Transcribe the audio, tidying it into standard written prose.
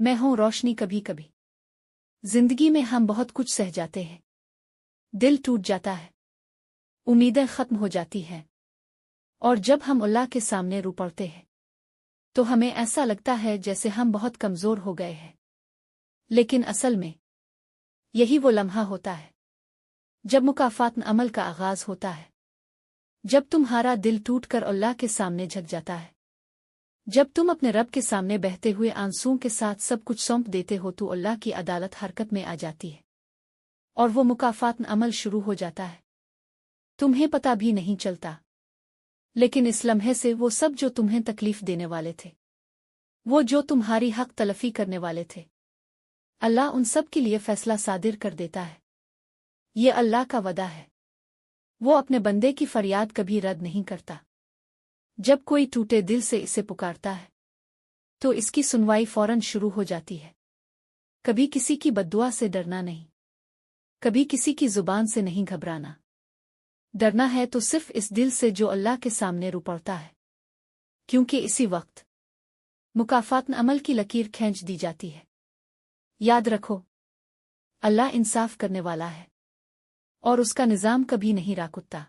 میں ہوں روشنی کبھی کبھی زندگی میں ہم بہت کچھ سہ جاتے ہیں، دل ٹوٹ جاتا ہے، امیدیں ختم ہو جاتی ہیں، اور جب ہم اللہ کے سامنے رو پڑتے ہیں تو ہمیں ایسا لگتا ہے جیسے ہم بہت کمزور ہو گئے ہیں۔ لیکن اصل میں یہی وہ لمحہ ہوتا ہے جب مکافات عمل کا آغاز ہوتا ہے، جب تمہارا دل ٹوٹ کر اللہ کے سامنے جھک جاتا ہے، جب تم اپنے رب کے سامنے بہتے ہوئے آنسوؤں کے ساتھ سب کچھ سونپ دیتے ہو تو اللہ کی عدالت حرکت میں آ جاتی ہے اور وہ مکافات عمل شروع ہو جاتا ہے۔ تمہیں پتہ بھی نہیں چلتا، لیکن اس لمحے سے وہ سب جو تمہیں تکلیف دینے والے تھے، وہ جو تمہاری حق تلفی کرنے والے تھے، اللہ ان سب کے لیے فیصلہ صادر کر دیتا ہے۔ یہ اللہ کا وعدہ ہے، وہ اپنے بندے کی فریاد کبھی رد نہیں کرتا۔ جب کوئی ٹوٹے دل سے اسے پکارتا ہے تو اس کی سنوائی فوراً شروع ہو جاتی ہے۔ کبھی کسی کی بددعا سے ڈرنا نہیں، کبھی کسی کی زبان سے نہیں گھبرانا، ڈرنا ہے تو صرف اس دل سے جو اللہ کے سامنے رو پڑتا ہے، کیونکہ اسی وقت مکافات عمل کی لکیر کھینچ دی جاتی ہے۔ یاد رکھو، اللہ انصاف کرنے والا ہے اور اس کا نظام کبھی نہیں راکتا۔